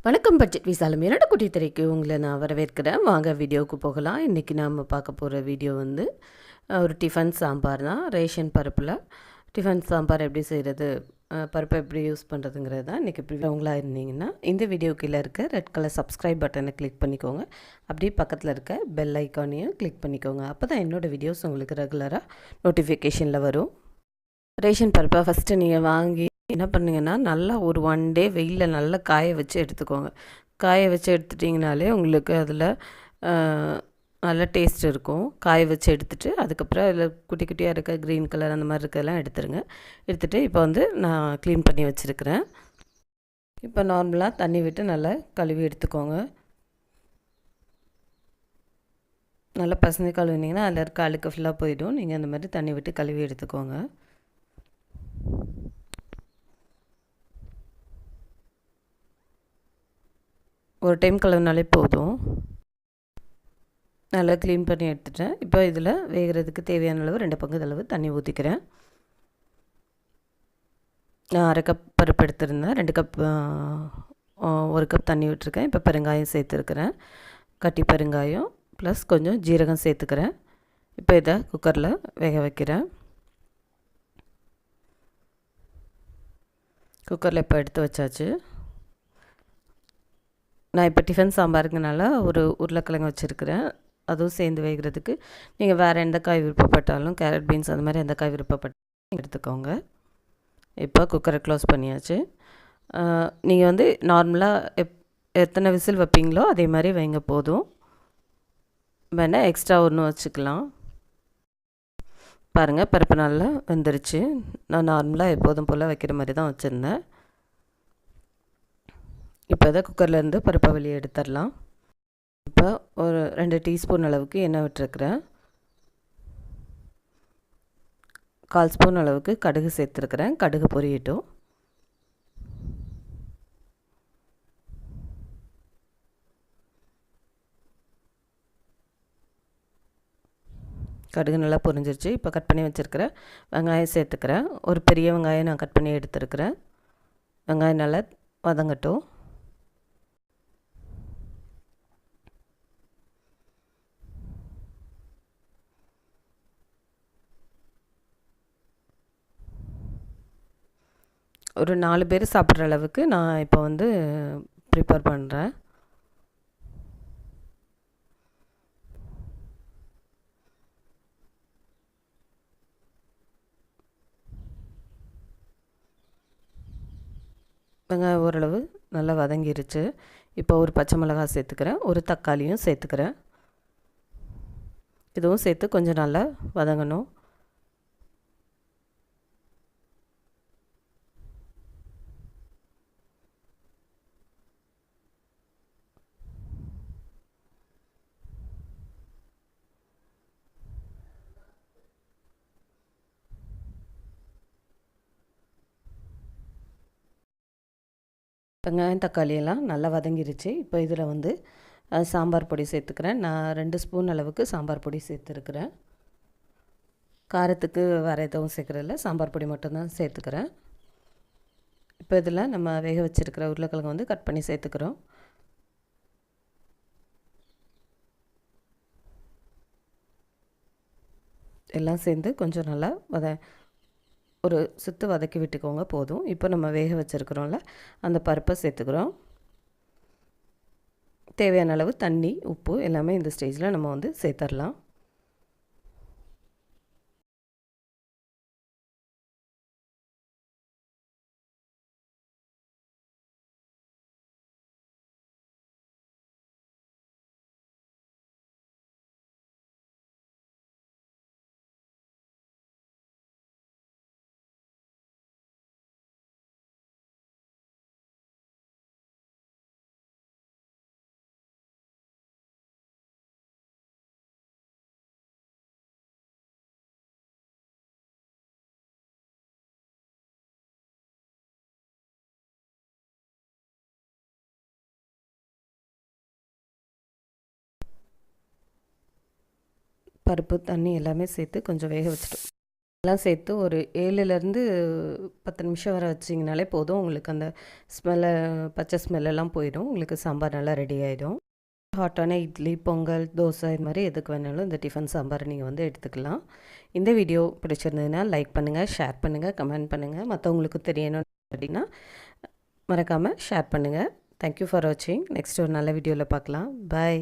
வணக்கம் பட்ஜெட் விசாலம் என்னோட குட்டி திரைக்கு உங்களை நான் வரவேற்கிறேன். வாங்க வீடியோவுக்கு போகலாம். இன்றைக்கி நாம் பார்க்க போகிற வீடியோ வந்து ஒரு டிஃபன் சாம்பார் தான். ரேஷன் பருப்பில் டிஃபன் சாம்பார் எப்படி செய்கிறது, பருப்பை எப்படி யூஸ் பண்ணுறதுங்கிறது தான் இன்றைக்கி உங்களாக இருந்தீங்கன்னா இந்த வீடியோ கீழே இருக்க ரெட் கலர் சப்ஸ்கிரைப் பட்டனை கிளிக் பண்ணிக்கோங்க. அப்படியே பக்கத்தில் இருக்க பெல் ஐக்கானையும் கிளிக் பண்ணிக்கோங்க. அப்போ தான் என்னோடய வீடியோஸ் உங்களுக்கு ரெகுலராக நோட்டிஃபிகேஷனில் வரும். ரேஷன் பருப்பை ஃபஸ்ட்டு நீங்கள் வாங்கி என்ன பண்ணுங்கன்னா, நல்லா ஒரு 1 டே வெயிலில் நல்லா காய வச்சு எடுத்துக்கோங்க. காய வச்சு எடுத்துட்டிங்கனாலே உங்களுக்கு அதில் நல்ல டேஸ்ட் இருக்கும். காய வச்சு எடுத்துகிட்டு அதுக்கப்புறம் அதில் குட்டி குட்டியாக இருக்க க்ரீன் கலர் அந்த மாதிரி இருக்கிறதெல்லாம் எடுத்துருங்க. எடுத்துகிட்டு இப்போ வந்து நான் க்ளீன் பண்ணி வச்சுருக்கிறேன். இப்போ நார்மலாக தண்ணி விட்டு நல்லா கழுவி எடுத்துக்கோங்க. நல்லா பசங்க கழுவினீங்கன்னா அதில் இருக்க அழுக்கு ஃபுல்லாக போயிடும். நீங்கள் அந்த மாதிரி தண்ணி விட்டு கழுவி எடுத்துக்கோங்க. ஒரு டைம் கழுவினாலே போதும். நல்லா க்ளீன் பண்ணி எடுத்துட்டேன். இப்போ இதில் வேகிறதுக்கு தேவையான அளவு 2 பங்கு அளவு தண்ணி ஊற்றிக்கிறேன். நான் 1/2 கப் பருப்பு எடுத்துருந்தேன். 2 கப் 1 கப் தண்ணி விட்டுருக்கேன். இப்போ பெருங்காயம் சேர்த்துருக்கிறேன். கட்டி பெருங்காயம் ப்ளஸ் கொஞ்சம் ஜீரகம் சேர்த்துக்கிறேன். இப்போ இதை குக்கரில் வேக வைக்கிறேன். குக்கரில் இப்போ எடுத்து வச்சாச்சு. நான் இப்போ டிஃபன் சாம்பாருங்கனால ஒரு உருளைக்கிழங்கு வச்சுருக்கிறேன். அதுவும் சேர்ந்து வேகிறதுக்கு நீங்கள் வேறு எந்த காய் விருப்பப்பட்டாலும் கேரட் பீன்ஸ் அந்த மாதிரி எந்த காய் விருப்பப்பட்டாலும் எடுத்துக்கோங்க. இப்போ குக்கரை க்ளோஸ் பண்ணியாச்சு. நீங்கள் வந்து நார்மலாக எத்தனை விசில் வைப்பீங்களோ அதே மாதிரி வைங்க போதும். வேணால் எக்ஸ்ட்ரா ஒன்று வச்சுக்கலாம். பாருங்கள் பருப்பு நல்லா வெந்துருச்சு. நான் நார்மலாக எப்போதும் போல் வைக்கிற மாதிரி தான் வச்சுருந்தேன். இப்போ அதை குக்கர்லேருந்து பருப்பை வெளியே எடுத்துடலாம். இப்போ ஒரு 2 டீஸ்பூன் அளவுக்கு எண்ணெய் விட்டுருக்குறேன். 1/4 ஸ்பூன் அளவுக்கு கடுகு சேர்த்துருக்குறேன். கடுகு பொரியட்டும். கடுகு நல்லா பொரிஞ்சிருச்சு. இப்போ கட் பண்ணி வச்சுருக்கிற வெங்காயம் சேர்த்துக்கிறேன். ஒரு பெரிய வெங்காயம் நான் கட் பண்ணி எடுத்துருக்கிறேன். வெங்காயம் நல்லா வதங்கட்டும். ஒரு 4 பேர் சாப்பிட்ற அளவுக்கு நான் இப்போ வந்து ப்ரிப்பேர் பண்ணுறேன். வெங்காயம் ஓரளவு நல்லா வதங்கிருச்சு. இப்போ ஒரு பச்சை மிளகாய் சேர்த்துக்கிறேன். ஒரு தக்காளியும் சேர்த்துக்கிறேன். இதுவும் சேர்த்து கொஞ்சம் நல்லா வதங்கணும். வெங்காயம் தக்காளியெல்லாம் நல்லா வதங்கிருச்சு. இப்போ இதில் வந்து சாம்பார் பொடி சேர்த்துக்கிறேன். நான் 2 ஸ்பூன் அளவுக்கு சாம்பார் பொடி சேர்த்துருக்குறேன். காரத்துக்கு வேறு எதுவும் சேர்க்குறதில்ல, சாம்பார் பொடி மட்டும்தான் சேர்த்துக்கிறேன். இப்போ இதில் நம்ம வேக வச்சுருக்கிற உருளைக்கிழங்கு வந்து கட் பண்ணி சேர்த்துக்கிறோம். எல்லாம் சேர்ந்து கொஞ்சம் நல்லா ஒரு சுற்று வதக்கி விட்டுக்கோங்க போதும். இப்போ நம்ம வேக வச்சுருக்கிறோம்ல அந்த பருப்பை சேர்த்துக்கிறோம். தேவையான அளவு தண்ணி, உப்பு எல்லாமே இந்த ஸ்டேஜில் நம்ம வந்து சேர்த்துடலாம். பருப்பு தண்ணி எல்லாமே சேர்த்து கொஞ்சம் வேக வச்சுட்டோம். எல்லாம் சேர்த்து ஒரு 7லேருந்து 10 நிமிஷம் வரை வச்சிங்கனாலே போதும். உங்களுக்கு அந்த பச்சை ஸ்மெல்லெல்லாம் போயிடும். உங்களுக்கு சாம்பார் நல்லா ரெடி ஆகிடும். ஹாட்டான இட்லி, பொங்கல், தோசை இது மாதிரி எதுக்கு வேணாலும் இந்த டிஃபன் சாம்பார் நீங்கள் வந்து எடுத்துக்கலாம். இந்த வீடியோ பிடிச்சிருந்ததுன்னா லைக் பண்ணுங்கள், ஷேர் பண்ணுங்கள், கமெண்ட் பண்ணுங்கள். மற்றவங்களுக்கு தெரியணும் அப்படின்னா மறக்காமல் ஷேர் பண்ணுங்கள். தேங்க்யூ ஃபார் வாட்சிங். நெக்ஸ்ட் ஒரு நல்ல வீடியோவில் பார்க்கலாம். பாய்.